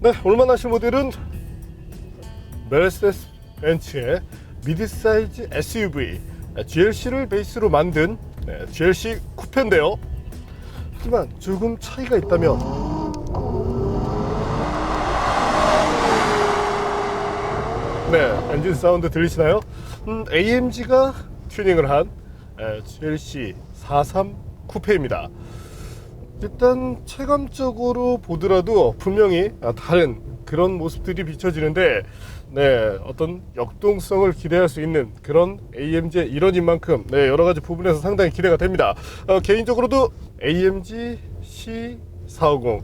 네, 오늘 만나실 모델은 메르세데스 벤츠의 미드사이즈 SUV GLC를 베이스로 만든 GLC 쿠페인데요. 하지만 조금 차이가 있다면 엔진 사운드 들리시나요? AMG가 튜닝을 한 GLC 43 쿠페입니다. 일단 체감적으로 보더라도 분명히 다른 그런 모습들이 비춰지는데 어떤 역동성을 기대할 수 있는 그런 AMG의 일원인 만큼 여러가지 부분에서 상당히 기대가 됩니다. 개인적으로도 AMG C450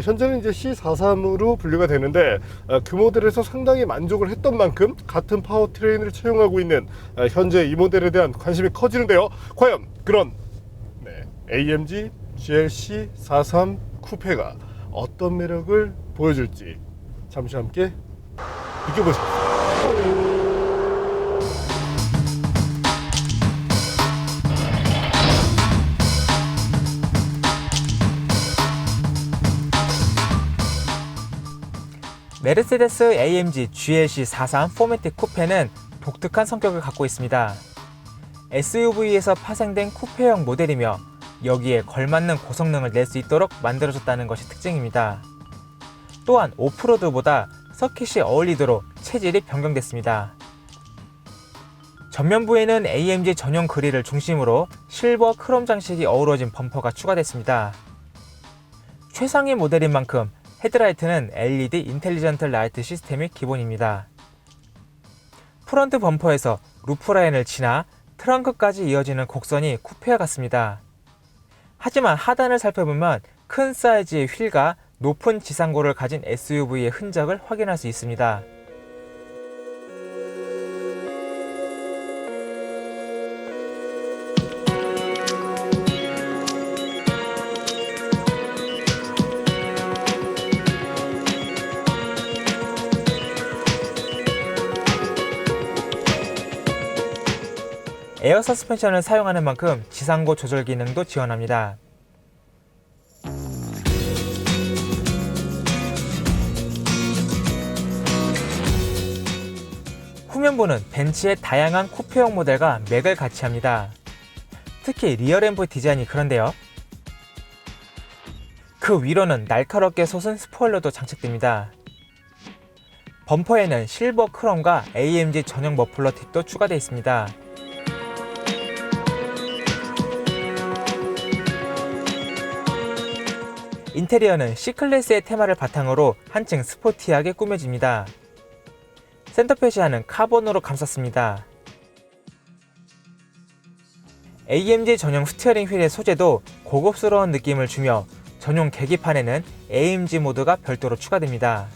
현재는 이제 C43으로 분류가 되는데 그 모델에서 상당히 만족을 했던 만큼 같은 파워트레인을 채용하고 있는 현재 이 모델에 대한 관심이 커지는데요. 과연 그런 AMG GLC 43 쿠페가 어떤 매력을 보여줄지 잠시 함께 느껴보시죠. 메르세데스 AMG GLC 43 4매틱 쿠페는 독특한 성격을 갖고 있습니다. SUV에서 파생된 쿠페형 모델이며 여기에 걸맞는 고성능을 낼 수 있도록 만들어졌다는 것이 특징입니다. 또한 오프로드보다 서킷이 어울리도록 체질이 변경됐습니다. 전면부에는 AMG 전용 그릴을 중심으로 실버 크롬 장식이 어우러진 범퍼가 추가됐습니다. 최상위 모델인 만큼 헤드라이트는 LED 인텔리전트 라이트 시스템이 기본입니다. 프론트 범퍼에서 루프라인을 지나 트렁크까지 이어지는 곡선이 쿠페와 같습니다. 하지만 하단을 살펴보면 큰 사이즈의 휠과 높은 지상고를 가진 SUV의 흔적을 확인할 수 있습니다. 에어 서스펜션을 사용하는 만큼 지상고 조절 기능도 지원합니다. 후면부는 벤츠의 다양한 쿠페형 모델과 맥을 같이 합니다. 특히 리어램프 디자인이 그런데요. 그 위로는 날카롭게 솟은 스포일러도 장착됩니다. 범퍼에는 실버 크롬과 AMG 전용 머플러 팁도 추가되어 있습니다. 인테리어는 C클래스의 테마를 바탕으로 한층 스포티하게 꾸며집니다. 센터페시아는 카본으로 감쌌습니다. AMG 전용 스티어링 휠의 소재도 고급스러운 느낌을 주며 전용 계기판에는 AMG 모드가 별도로 추가됩니다.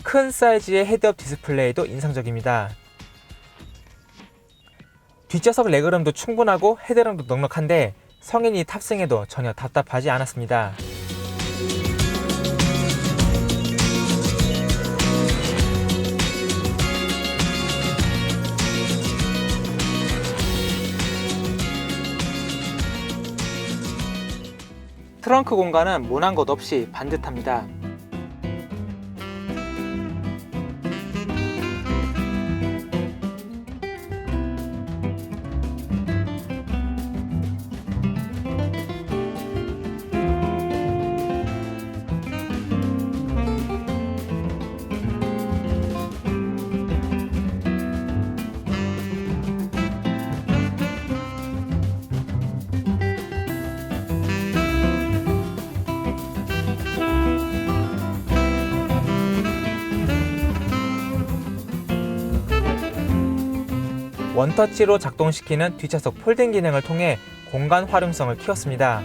큰 사이즈의 헤드업 디스플레이도 인상적입니다. 뒷좌석 레그룸도 충분하고 헤드룸도 넉넉한데 성인이 탑승해도 전혀 답답하지 않았습니다. 트렁크 공간은 모난 것 없이 반듯합니다. 원터치로 작동시키는 뒷좌석 폴딩 기능을 통해 공간 활용성을 키웠습니다.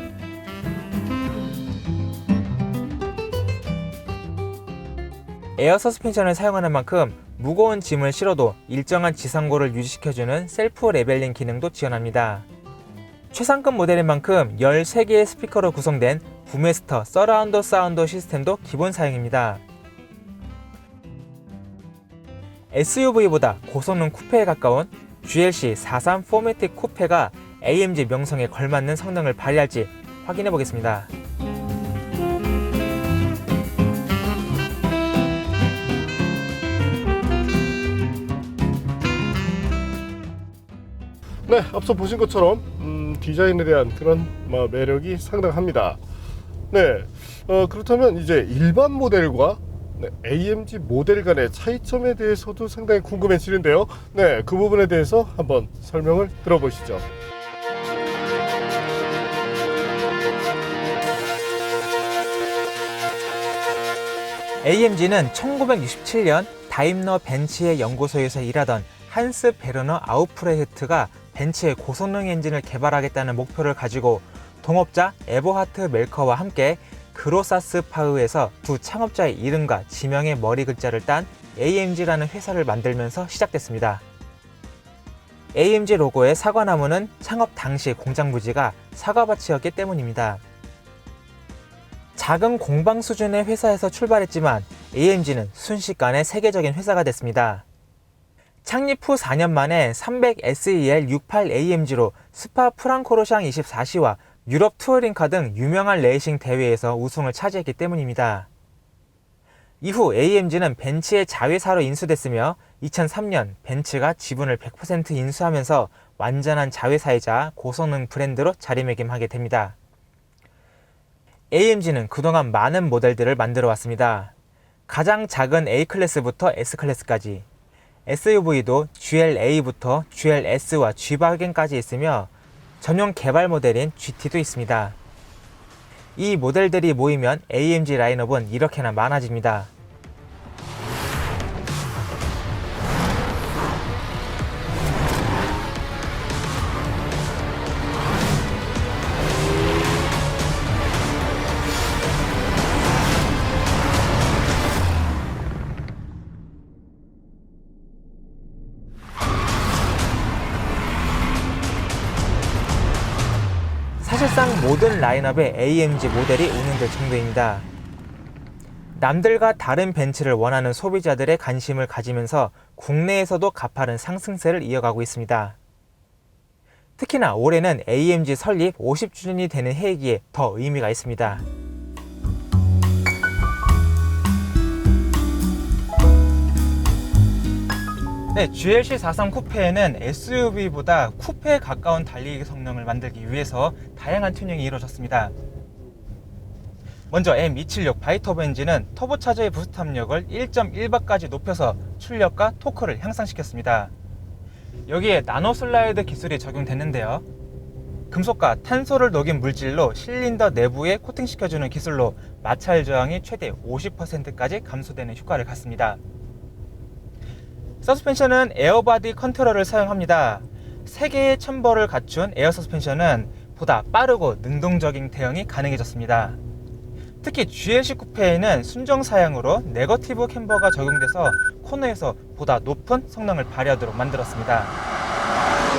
에어 서스펜션을 사용하는 만큼 무거운 짐을 실어도 일정한 지상고를 유지시켜주는 셀프 레벨링 기능도 지원합니다. 최상급 모델인 만큼 13개의 스피커로 구성된 부메스터 서라운드 사운드 시스템도 기본 사양입니다. SUV보다 고성능 쿠페에 가까운 GLC 43 포매틱 쿠페가 AMG 명성에 걸맞는 성능을 발휘할지 확인해 보겠습니다. 네, 앞서 보신 것처럼 디자인에 대한 그런 매력이 상당합니다. 네, 그렇다면 이제 일반 모델과 AMG 모델 간의 차이점에 대해서도 상당히 궁금해지는데요. 네, 그 부분에 대해서 한번 설명을 들어보시죠. AMG는 1967년 다임러 벤츠의 연구소에서 일하던 한스 베르너 아우프레흐트가 벤츠의 고성능 엔진을 개발하겠다는 목표를 가지고 동업자 에버하트 멜커와 함께 그로사스 파흐에서 두 창업자의 이름과 지명의 머리 글자를 딴 AMG라는 회사를 만들면서 시작됐습니다. AMG 로고의 사과나무는 창업 당시 공장 부지가 사과밭이었기 때문입니다. 작은 공방 수준의 회사에서 출발했지만 AMG는 순식간에 세계적인 회사가 됐습니다. 창립 후 4년 만에 300SEL 68 AMG로 스파 프랑코르샹 24시와 유럽 투어링카 등 유명한 레이싱 대회에서 우승을 차지했기 때문입니다. 이후 AMG는 벤츠의 자회사로 인수됐으며 2003년 벤츠가 지분을 100% 인수하면서 완전한 자회사이자 고성능 브랜드로 자리매김하게 됩니다. AMG는 그동안 많은 모델들을 만들어 왔습니다. 가장 작은 A클래스부터 S클래스까지, SUV도 GLA부터 GLS와 G바겐까지 있으며 전용 개발 모델인 GT도 있습니다. 이 모델들이 모이면 AMG 라인업은 이렇게나 많아집니다. 사실상 모든 라인업에 AMG 모델이 운영될 정도입니다. 남들과 다른 벤츠를 원하는 소비자들의 관심을 가지면서 국내에서도 가파른 상승세를 이어가고 있습니다. 특히나 올해는 AMG 설립 50주년이 되는 해이기에 더 의미가 있습니다. 네, GLC 43 쿠페에는 SUV보다 쿠페에 가까운 달리기 성능을 만들기 위해서 다양한 튜닝이 이루어졌습니다. 먼저 M276 바이터보 엔진은 터보차저의 부스트 압력을 1.1바까지 높여서 출력과 토크를 향상시켰습니다. 여기에 나노슬라이드 기술이 적용됐는데요. 금속과 탄소를 녹인 물질로 실린더 내부에 코팅시켜주는 기술로 마찰 저항이 최대 50%까지 감소되는 효과를 갖습니다. 서스펜션은 에어바디 컨트롤을 사용합니다. 3개의 챔버를 갖춘 에어 서스펜션은 보다 빠르고 능동적인 대응이 가능해졌습니다. 특히 GLC 쿠페에는 순정 사양으로 네거티브 캠버가 적용돼서 코너에서 보다 높은 성능을 발휘하도록 만들었습니다.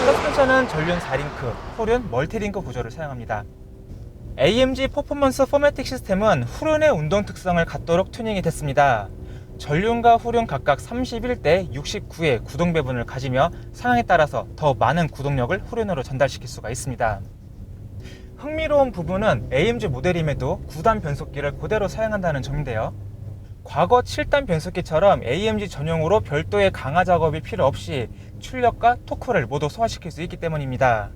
서스펜션은 전륜 4링크, 후륜 멀티링크 구조를 사용합니다. AMG 퍼포먼스 포매틱 시스템은 후륜의 운동 특성을 갖도록 튜닝이 됐습니다. 전륜과 후륜 각각 31대 69의 구동 배분을 가지며 상황에 따라서 더 많은 구동력을 후륜으로 전달시킬 수가 있습니다. 흥미로운 부분은 AMG 모델임에도 9단 변속기를 그대로 사용한다는 점인데요. 과거 7단 변속기처럼 AMG 전용으로 별도의 강화 작업이 필요 없이 출력과 토크를 모두 소화시킬 수 있기 때문입니다.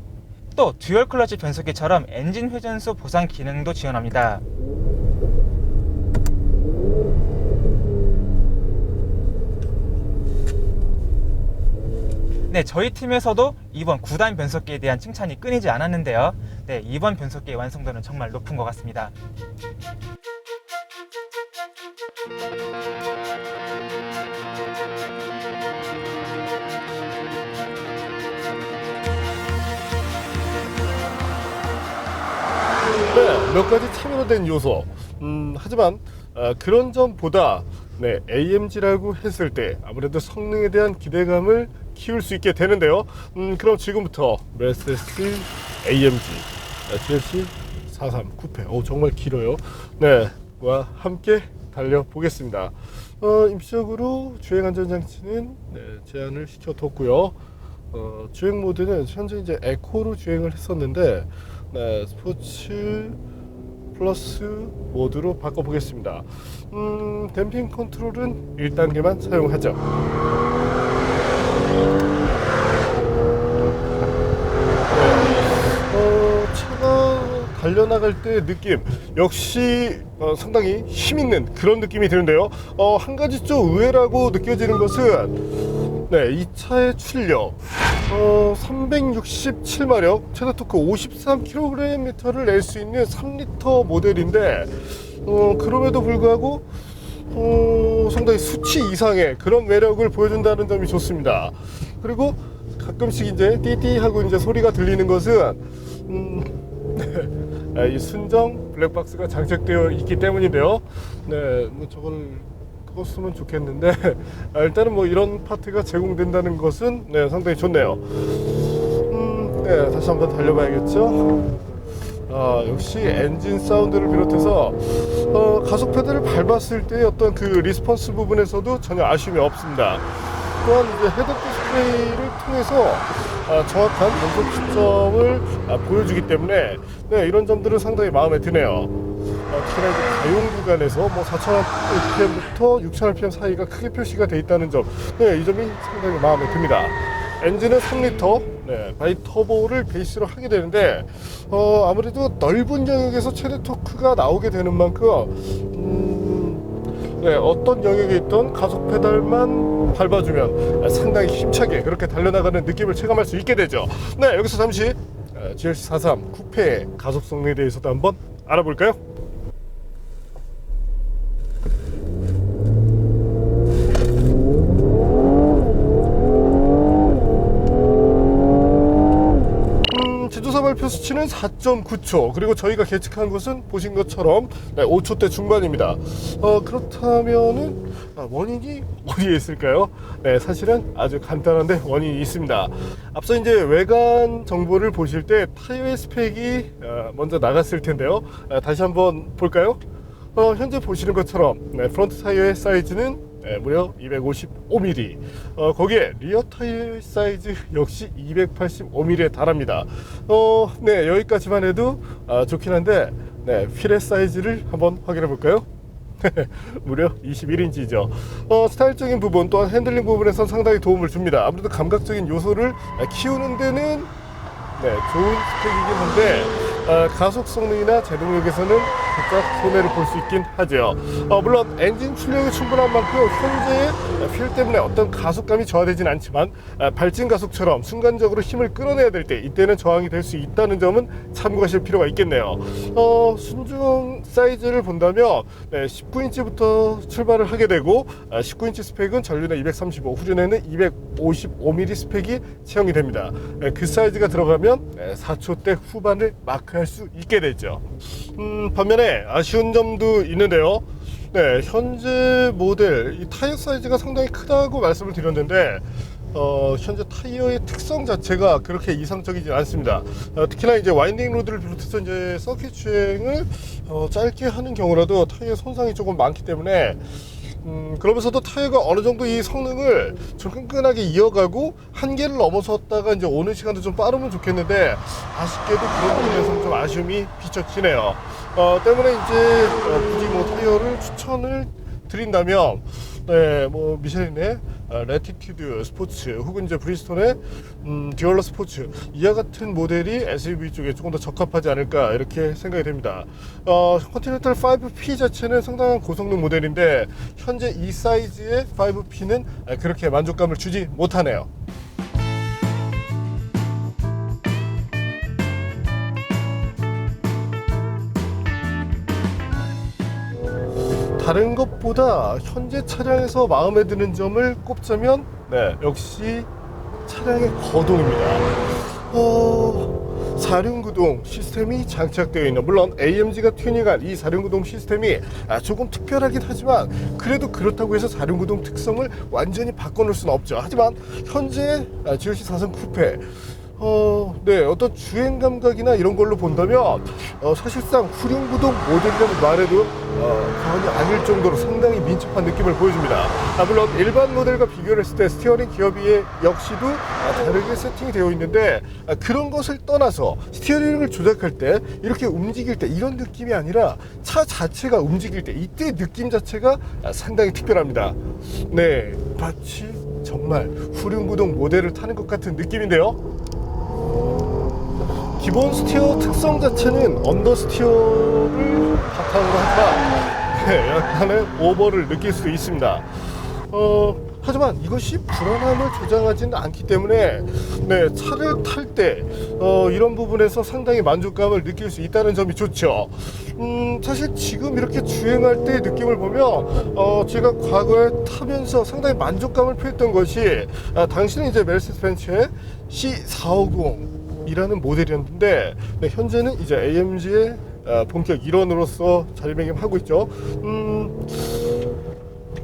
또 듀얼 클러치 변속기처럼 엔진 회전수 보상 기능도 지원합니다. 네, 저희 팀에서도 이번 9단 변속기에 대한 칭찬이 끊이지 않았는데요. 네, 이번 변속기의 완성도는 정말 높은 것 같습니다. 몇 가지 차별화 된 요소. 하지만 그런 점보다 AMG라고 했을 때 아무래도 성능에 대한 기대감을 키울 수 있게 되는데요. 그럼 지금부터 메르세데스 AMG GLC 43 쿠페, 정말 길어요. 와 함께 달려보겠습니다. 임시적으로 주행 안전장치는 제한을 시켜뒀고요. 주행 모드는 현재 이제 에코로 주행을 했었는데 스포츠 플러스 모드로 바꿔보겠습니다. 댐핑 컨트롤은 1단계만 사용하죠. 차가 달려나갈 때 느낌 역시 상당히 힘있는 그런 느낌이 드는데요. 한 가지 좀 의외라고 느껴지는 것은 이 차의 출력 367마력 최대 토크 53kgm를 낼 수 있는 3리터 모델인데 그럼에도 불구하고 상당히 수치 이상의 그런 매력을 보여준다는 점이 좋습니다. 그리고 가끔씩 이제 띠띠 하고 이제 소리가 들리는 것은 이 순정 블랙박스가 장착되어 있기 때문인데요. 뭐 저걸 껐으면 좋겠는데 일단은 뭐 이런 파트가 제공된다는 것은 상당히 좋네요. 다시 한번 달려봐야겠죠. 역시 엔진 사운드를 비롯해서 가속 페달을 밟았을 때 어떤 그 리스폰스 부분에서도 전혀 아쉬움이 없습니다. 또한 이제 헤드업 디스플레이를 통해서 정확한 변속 시점을 보여주기 때문에 이런 점들은 상당히 마음에 드네요. 특히나 이제 가용 구간에서 뭐 4000rpm부터 6000rpm 사이가 크게 표시가 되어 있다는 점, 이 점이 상당히 마음에 듭니다. 엔진은 3리터 바이터보를 베이스로 하게 되는데 아무래도 넓은 영역에서 최대 토크가 나오게 되는 만큼 어떤 영역에 있던 가속 페달만 밟아주면 상당히 힘차게 그렇게 달려나가는 느낌을 체감할 수 있게 되죠. 여기서 잠시 GLC 43 쿠페의 가속 성능에 대해서도 한번 알아볼까요? 제조사 발표 수치는 4.9초, 그리고 저희가 계측한 것은 보신 것처럼 5초대 중반입니다. 그렇다면은 원인이 어디에 있을까요? 사실은 아주 간단한데 원인이 있습니다. 앞서 이제 외관 정보를 보실 때 타이어의 스펙이 먼저 나갔을 텐데요. 다시 한번 볼까요? 현재 보시는 것처럼 프론트 타이어의 사이즈는 무려 255mm, 거기에 리어 타이어 사이즈 역시 285mm에 달합니다. 여기까지만 해도 좋긴 한데 휠의 사이즈를 한번 확인해 볼까요? 무려 21인치죠. 스타일적인 부분 또한 핸들링 부분에선 상당히 도움을 줍니다. 아무래도 감각적인 요소를 키우는 데는 좋은 스펙이긴 한데 가속 성능이나 제동력에서는 살짝 손해를 볼 수 있긴 하죠. 물론 엔진 출력이 충분한 만큼 현재의 휠 때문에 어떤 가속감이 저하되진 않지만 발진 가속처럼 순간적으로 힘을 끌어내야 될 때 이때는 저항이 될 수 있다는 점은 참고하실 필요가 있겠네요. 순정 사이즈를 본다면 19인치부터 출발을 하게 되고 19인치 스펙은 전륜에 235, 후륜에는 255mm 스펙이 채용이 됩니다. 그 사이즈가 들어가면 4초대 후반을 마크할 수 있게 되죠. 반면에 아쉬운 점도 있는데요. 현재 모델 이 타이어 사이즈가 상당히 크다고 말씀을 드렸는데 현재 타이어의 특성 자체가 그렇게 이상적이지 않습니다. 특히나 이제 와인딩 로드를 비롯해서 이제 서킷 주행을 짧게 하는 경우라도 타이어 손상이 조금 많기 때문에 그러면서도 타이어가 어느 정도 이 성능을 좀 끈끈하게 이어가고 한계를 넘어섰다가 이제 오는 시간도 좀 빠르면 좋겠는데 아쉽게도 그런 부분에서 좀 아쉬움이 비춰지네요. 때문에 이제 굳이 뭐 타이어를 추천을 드린다면 뭐 미쉐린의 레티튜드 스포츠 혹은 이제 브리스톤의 듀얼러 스포츠 이와 같은 모델이 SUV 쪽에 조금 더 적합하지 않을까 이렇게 생각이 됩니다. 컨티넨탈 5P 자체는 상당한 고성능 모델인데 현재 이 사이즈의 5P는 그렇게 만족감을 주지 못하네요. 다른 것보다 현재 차량에서 마음에 드는 점을 꼽자면 역시 차량의 거동입니다. 4륜구동 시스템이 장착되어 있는, 물론 AMG가 튜닝한 이 4륜구동 시스템이 조금 특별하긴 하지만 그래도 그렇다고 해서 4륜구동 특성을 완전히 바꿔놓을 수는 없죠. 하지만 현재 GLC 43 쿠페 네, 어떤 주행 감각이나 이런 걸로 본다면 사실상 후륜구동 모델이라고 말해도 과언이 아닐 정도로 상당히 민첩한 느낌을 보여줍니다. 물론 일반 모델과 비교를 했을 때 스티어링 기어비에 역시도 다르게 세팅이 되어 있는데 그런 것을 떠나서 스티어링을 조작할 때 이렇게 움직일 때 이런 느낌이 아니라 차 자체가 움직일 때 이때 느낌 자체가 상당히 특별합니다. 네, 마치 정말 후륜구동 모델을 타는 것 같은 느낌인데요. 기본 스티어 특성 자체는 언더스티어를 바탕으로 하지만 네, 약간의 오버를 느낄 수 있습니다. 하지만 이것이 불안함을 조장하지는 않기 때문에 네, 차를 탈 때 이런 부분에서 상당히 만족감을 느낄 수 있다는 점이 좋죠. 사실 지금 이렇게 주행할 때의 느낌을 보면 제가 과거에 타면서 상당히 만족감을 표했던 것이 당시는 이제 메르세데스 벤츠의 C450 이라는 모델이었는데 네, 현재는 이제 AMG의 본격 일원으로서 자리매김하고 있죠.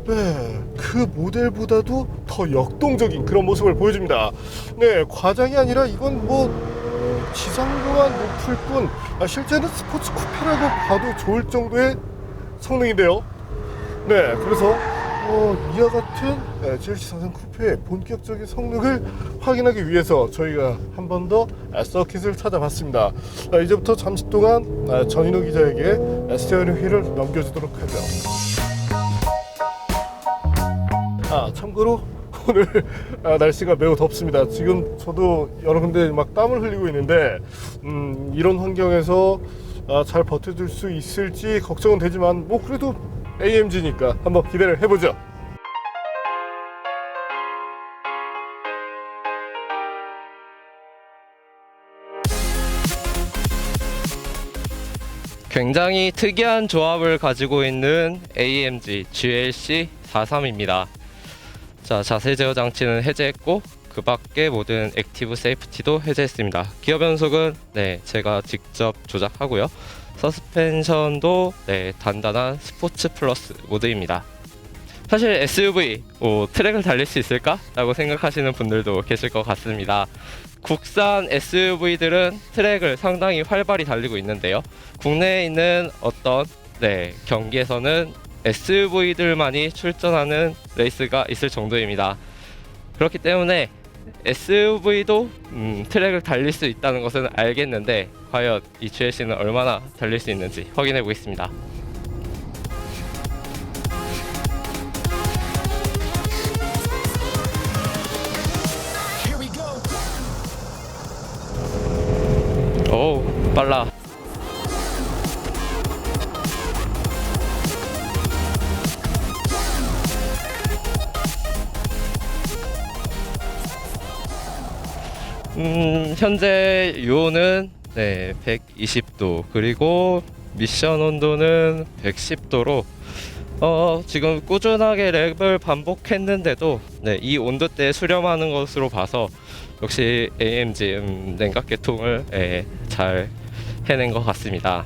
네, 그 모델보다도 더 역동적인 그런 모습을 보여줍니다. 네, 과장이 아니라 이건 뭐 지상도만 높을 뿐 실제는 스포츠 쿠페라고 봐도 좋을 정도의 성능인데요. 네, 그래서 이와 같은 GLC 43 쿠페의 본격적인 성능을 확인하기 위해서 저희가 한 번 더 서킷을 찾아봤습니다. 이제부터 잠시 동안 전인호 기자에게 스티어링 휠을 넘겨주도록 하죠. 참고로 오늘 날씨가 매우 덥습니다. 지금 저도 여러 군데 막 땀을 흘리고 있는데 이런 환경에서 잘 버텨줄 수 있을지 걱정은 되지만 뭐 그래도 AMG니까 한번 기대를 해보죠. 굉장히 특이한 조합을 가지고 있는 AMG GLC 43입니다. 자, 자세 제어 장치는 해제했고 그 밖에 모든 액티브 세이프티도 해제했습니다. 기어 변속은 네, 제가 직접 조작하고요. 서스펜션도 네, 단단한 스포츠 플러스 모드입니다. 사실 SUV 트랙을 달릴 수 있을까? 라고 생각하시는 분들도 계실 것 같습니다. 국산 SUV들은 트랙을 상당히 활발히 달리고 있는데요. 국내에 있는 어떤 경기에서는 SUV들만이 출전하는 레이스가 있을 정도입니다. 그렇기 때문에 SUV도 트랙을 달릴 수 있다는 것은 알겠는데 과연 이 GLC는 얼마나 달릴 수 있는지 확인해 보겠습니다. 오, 빨라. 현재 유온은 120도, 그리고 미션 온도는 110도로 지금 꾸준하게 랩을 반복했는데도 이 온도대에 수렴하는 것으로 봐서 역시 AMG 냉각계통을 잘 해낸 것 같습니다.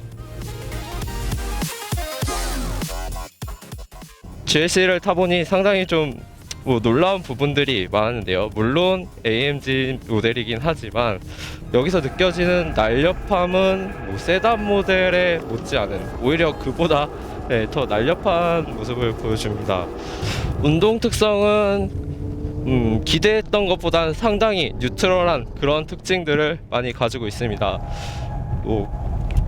GLC를 타보니 상당히 좀 놀라운 부분들이 많은데요. 물론 AMG 모델이긴 하지만 여기서 느껴지는 날렵함은 세단 모델에 못지않은, 오히려 그보다 더 날렵한 모습을 보여줍니다. 운동 특성은 기대했던 것보다는 상당히 뉴트럴한 그런 특징들을 많이 가지고 있습니다.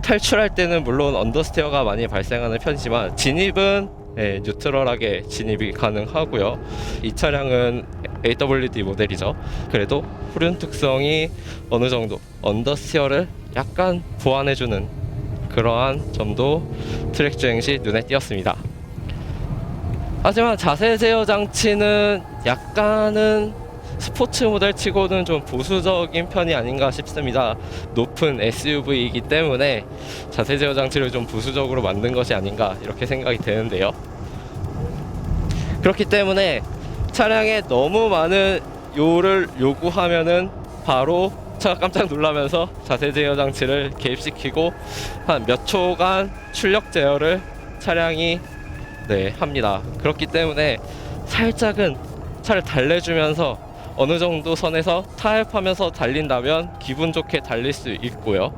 탈출할 때는 물론 언더스티어가 많이 발생하는 편이지만 진입은 뉴트럴하게 진입이 가능하고요. 이 차량은 AWD 모델이죠. 그래도 후륜 특성이 어느 정도 언더스티어를 약간 보완해주는 그러한 점도 트랙 주행 시 눈에 띄었습니다. 하지만 자세 제어 장치는 약간은 스포츠 모델 치고는 좀 보수적인 편이 아닌가 싶습니다. 높은 SUV이기 때문에 자세 제어 장치를 좀 보수적으로 만든 것이 아닌가 이렇게 생각이 되는데요. 그렇기 때문에 차량에 너무 많은 요를 요구하면은 바로 차가 깜짝 놀라면서 자세 제어 장치를 개입시키고 한 몇 초간 출력 제어를 차량이 합니다. 그렇기 때문에 살짝은 차를 달래주면서 어느 정도 선에서 타협하면서 달린다면 기분 좋게 달릴 수 있고요.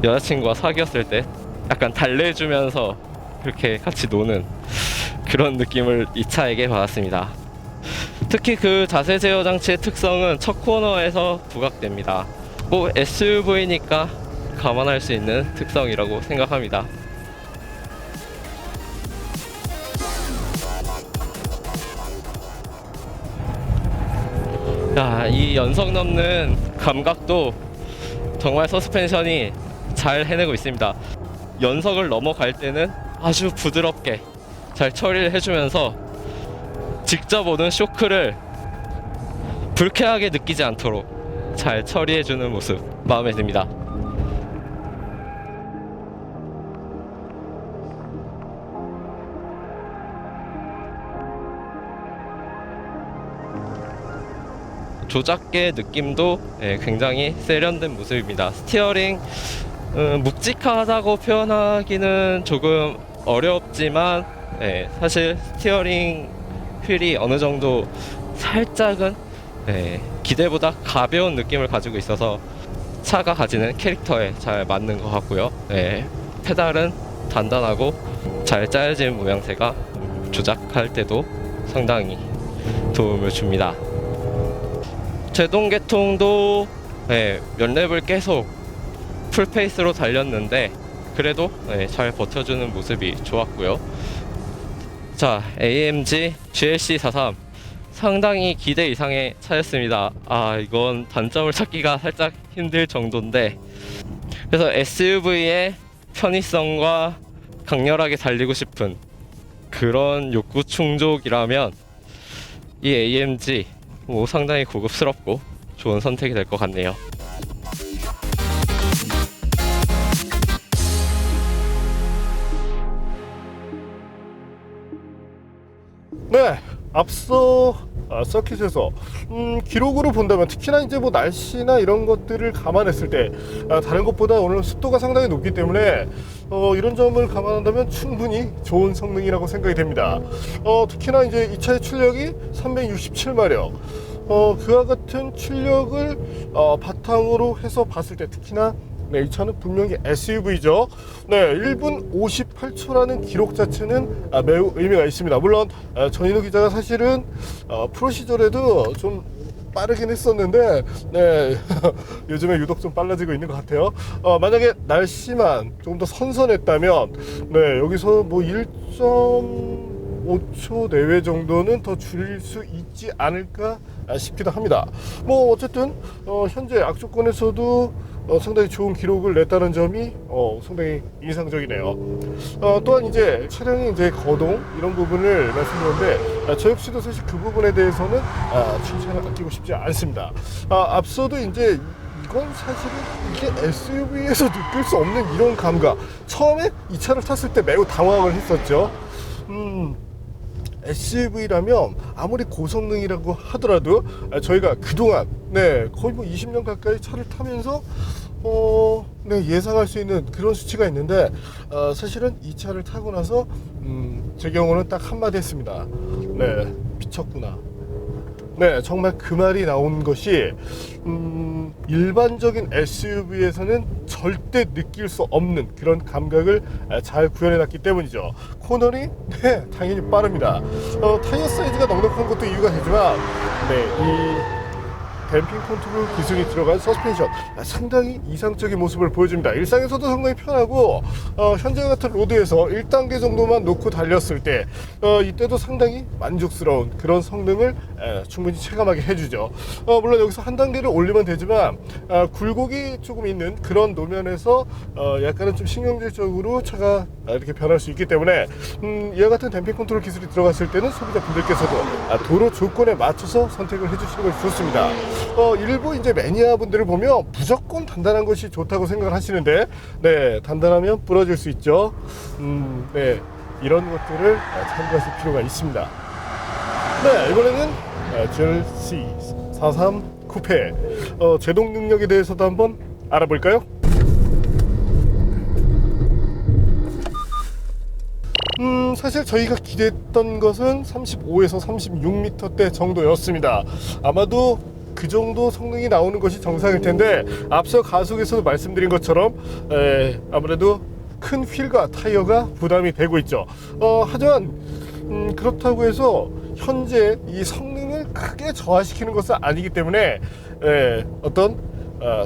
여자친구와 사귀었을 때 약간 달래주면서 그렇게 같이 노는 그런 느낌을 이 차에게 받았습니다. 특히 그 자세 제어 장치의 특성은 첫 코너에서 부각됩니다. 뭐 SUV니까 감안할 수 있는 특성이라고 생각합니다. 야, 이 연석 넘는 감각도 정말 서스펜션이 잘 해내고 있습니다. 연석을 넘어갈 때는 아주 부드럽게 잘 처리를 해주면서 직접 오는 쇼크를 불쾌하게 느끼지 않도록 잘 처리해주는 모습 마음에 듭니다. 조작계 느낌도 굉장히 세련된 모습입니다. 스티어링 묵직하다고 표현하기는 조금 어렵지만 사실 스티어링 휠이 어느 정도 살짝은 기대보다 가벼운 느낌을 가지고 있어서 차가 가지는 캐릭터에 잘 맞는 것 같고요. 페달은 단단하고 잘 짜여진 모양새가 조작할 때도 상당히 도움을 줍니다. 제동 계통도 몇 랩을 계속 풀페이스로 달렸는데 그래도 잘 버텨주는 모습이 좋았고요. 자, AMG GLC43 상당히 기대 이상의 차였습니다. 이건 단점을 찾기가 살짝 힘들 정도인데, 그래서 SUV의 편의성과 강렬하게 달리고 싶은 그런 욕구 충족이라면 이 AMG 상당히 고급스럽고 좋은 선택이 될 것 같네요. 네, 앞서 서킷에서 기록으로 본다면 특히나 이제 뭐 날씨나 이런 것들을 감안했을 때 다른 것보다 오늘 습도가 상당히 높기 때문에 이런 점을 감안한다면 충분히 좋은 성능이라고 생각이 됩니다. 특히나 이제 이 차의 출력이 367마력, 그와 같은 출력을 바탕으로 해서 봤을 때 특히나 이 차는 분명히 SUV죠. 1분 58초라는 기록 자체는 매우 의미가 있습니다. 물론 전인우 기자가 사실은 프로 시절에도 좀 빠르긴 했었는데 요즘에 유독 좀 빨라지고 있는 것 같아요. 만약에 날씨만 조금 더 선선했다면 여기서 뭐 1.5초 내외 정도는 더 줄일 수 있지 않을까 싶기도 합니다. 뭐 어쨌든 현재 악조건에서도 상당히 좋은 기록을 냈다는 점이 상당히 인상적이네요. 또한 이제 차량의 이제 거동 이런 부분을 말씀드렸는데 저 역시도 사실 그 부분에 대해서는 칭찬을 아끼고 싶지 않습니다. 앞서도 이제 이건 사실은 이게 SUV에서 느낄 수 없는 이런 감각, 처음에 이 차를 탔을 때 매우 당황을 했었죠. SUV라면 아무리 고성능이라고 하더라도 저희가 그동안 거의 뭐 20년 가까이 차를 타면서 예상할 수 있는 그런 수치가 있는데 사실은 이 차를 타고 나서 제 경우는 딱 한마디 했습니다. 미쳤구나. 정말 그 말이 나온 것이 일반적인 SUV에서는 절대 느낄 수 없는 그런 감각을 잘 구현해놨기 때문이죠. 코너링 당연히 빠릅니다. 타이어 사이즈가 넉넉한 것도 이유가 되지만 이 댐핑 컨트롤 기술이 들어간 서스펜션 상당히 이상적인 모습을 보여줍니다. 일상에서도 상당히 편하고 현재 같은 로드에서 1단계 정도만 놓고 달렸을 때 이때도 상당히 만족스러운 그런 성능을 충분히 체감하게 해주죠. 물론 여기서 한 단계를 올리면 되지만 굴곡이 조금 있는 그런 노면에서 약간은 좀 신경질적으로 차가 이렇게 변할 수 있기 때문에 이와 같은 댐핑 컨트롤 기술이 들어갔을 때는 소비자분들께서도 도로 조건에 맞춰서 선택을 해주시는 것이 좋습니다. 일부 이제 매니아 분들을 보면 무조건 단단한 것이 좋다고 생각을 하시는데 단단하면 부러질 수 있죠. 이런 것들을 참고하실 필요가 있습니다. 이번에는 GLC 43 쿠페 제동 능력에 대해서도 한번 알아볼까요? 사실 저희가 기대했던 것은 35에서 36m대 정도였습니다. 아마도 그 정도 성능이 나오는 것이 정상일 텐데 앞서 가속에서도 말씀드린 것처럼 아무래도 큰 휠과 타이어가 부담이 되고 있죠. 하지만 그렇다고 해서 현재 이 성능을 크게 저하시키는 것은 아니기 때문에 어떤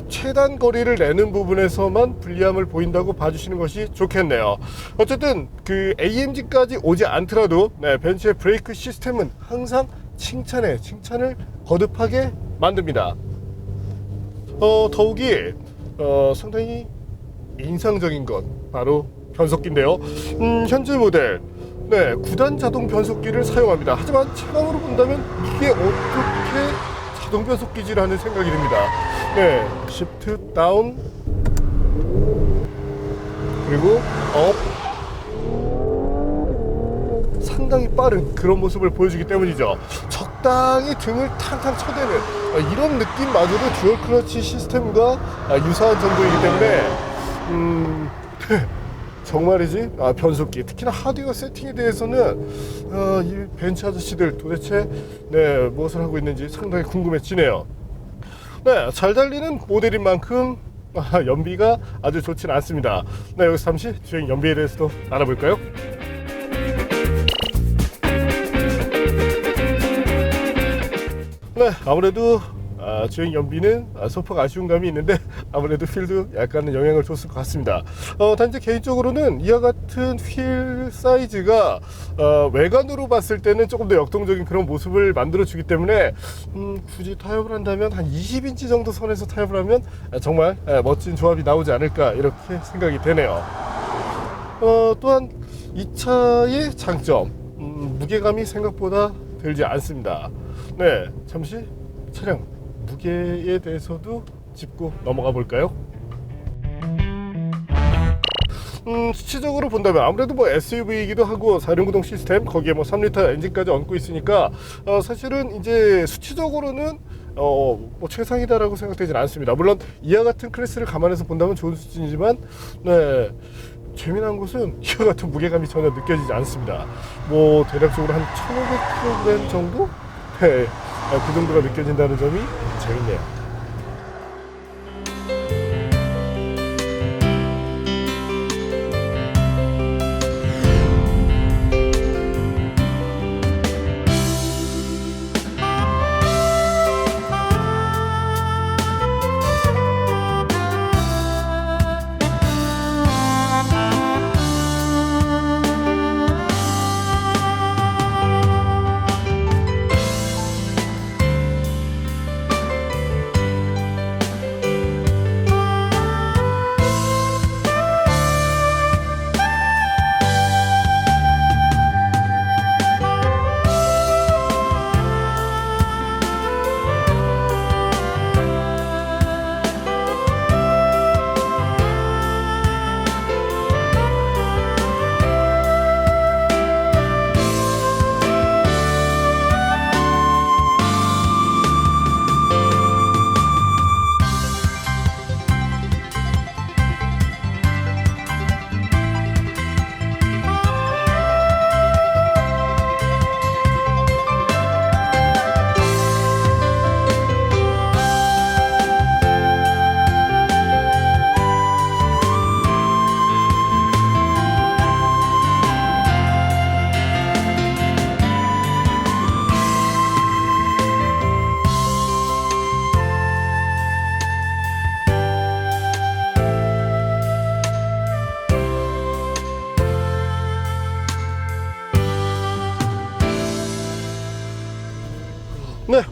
최단 거리를 내는 부분에서만 불리함을 보인다고 봐주시는 것이 좋겠네요. 어쨌든 그 AMG까지 오지 않더라도 벤츠의 브레이크 시스템은 항상 칭찬을 거듭하게 만듭니다. 더욱이 상당히 인상적인 건 바로 변속기인데요. 현재 모델 9단 자동 변속기를 사용합니다. 하지만 체감으로 본다면 이게 어떻게 자동 변속기지라는 생각이 듭니다. 시프트 다운 그리고 업, 상당히 빠른 그런 모습을 보여주기 때문이죠. 적당히 등을 탕탕 쳐대는 이런 느낌마저도 듀얼 클러치 시스템과 유사한 정도이기 때문에 정말이지 변속기, 특히나 하드웨어 세팅에 대해서는 이 벤츠 아저씨들 도대체 무엇을 하고 있는지 상당히 궁금해지네요. 잘 달리는 모델인 만큼 연비가 아주 좋진 않습니다. 여기서 잠시 주행 연비에 대해서도 알아볼까요? 아무래도 주행 연비는 소폭 아쉬운 감이 있는데 아무래도 휠도 약간은 영향을 줬을 것 같습니다. 단지 개인적으로는 이와 같은 휠 사이즈가 외관으로 봤을 때는 조금 더 역동적인 그런 모습을 만들어 주기 때문에 굳이 타협을 한다면 한 20인치 정도 선에서 타협을 하면 정말 멋진 조합이 나오지 않을까 이렇게 생각이 되네요. 또한 이 차의 장점, 무게감이 생각보다 들지 않습니다. 잠시 차량 무게에 대해서도 짚고 넘어가 볼까요? 수치적으로 본다면 아무래도 SUV이기도 하고 4륜구동 시스템 거기에 3리터 엔진까지 얹고 있으니까 사실은 이제 수치적으로는 최상이다라고 생각되진 않습니다. 물론 이와 같은 클래스를 감안해서 본다면 좋은 수준이지만 재미난 것은 이와 같은 무게감이 전혀 느껴지지 않습니다. 대략적으로 한 1500kg 정도? 그 정도가 느껴진다는 점이 재밌네요.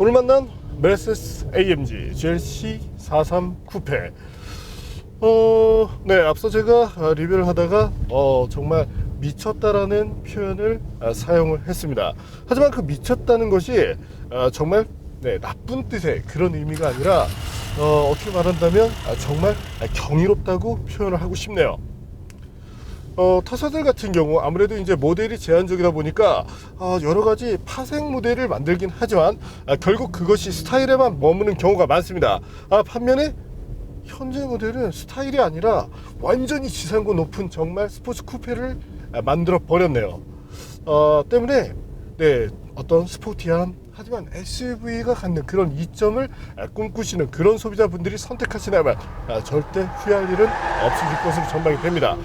오늘 만난 메르세데스 AMG GLC 43 쿠페. 앞서 제가 리뷰를 하다가 정말 미쳤다라는 표현을 사용을 했습니다. 하지만 그 미쳤다는 것이 정말 나쁜 뜻의 그런 의미가 아니라 어떻게 말한다면 정말 경이롭다고 표현을 하고 싶네요. 타사들 같은 경우 아무래도 이제 모델이 제한적이다 보니까 여러 가지 파생 모델을 만들긴 하지만 결국 그것이 스타일에만 머무는 경우가 많습니다. 반면에 현재 모델은 스타일이 아니라 완전히 지상고 높은 정말 스포츠 쿠페를 만들어 버렸네요. 때문에 네, 어떤 스포티함 하지만 SUV가 갖는 그런 이점을 꿈꾸시는 그런 소비자분들이 선택하시다면 절대 후회할 일은 없으실 것으로 전망이 됩니다.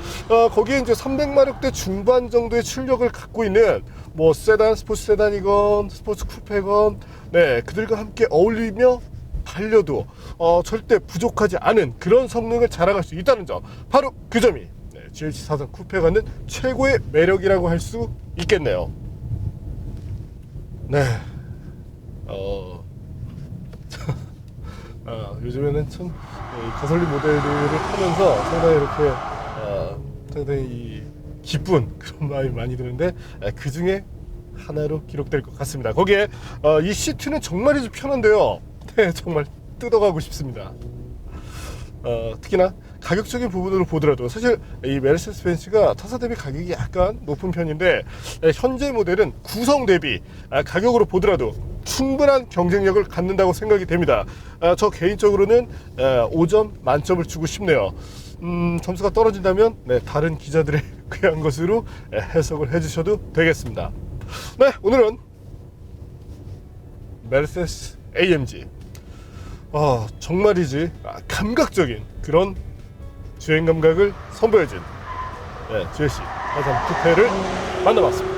거기에 이제 300마력대 중반 정도의 출력을 갖고 있는 뭐 세단, 스포츠 세단이건 스포츠 쿠페건 네, 그들과 함께 어울리며 달려도 절대 부족하지 않은 그런 성능을 자랑할 수 있다는 점, 바로 그 점이 GLC 43 쿠페가 갖는 최고의 매력이라고 할 수 있겠네요. 네. 요즘에는 참 가솔린 모델들을 타면서 상당히 이렇게 상당히 기쁜 그런 마음이 많이 드는데 그 중에 하나로 기록될 것 같습니다. 거기에 이 시트는 정말이지 편한데요. 네, 정말 뜯어가고 싶습니다. 특히나 가격적인 부분으로 보더라도 사실 이 메르세데스 벤츠가 타사 대비 가격이 약간 높은 편인데 현재 모델은 구성 대비 가격으로 보더라도 충분한 경쟁력을 갖는다고 생각이 됩니다. 저 개인적으로는 5점 만점을 주고 싶네요. 점수가 떨어진다면 네, 다른 기자들의 귀한 것으로 해석을 해주셔도 되겠습니다. 네, 오늘은 메르세데스 AMG 정말이지 감각적인 그런 주행 감각을 선보여준 GLC 43 쿠페를 만나봤습니다.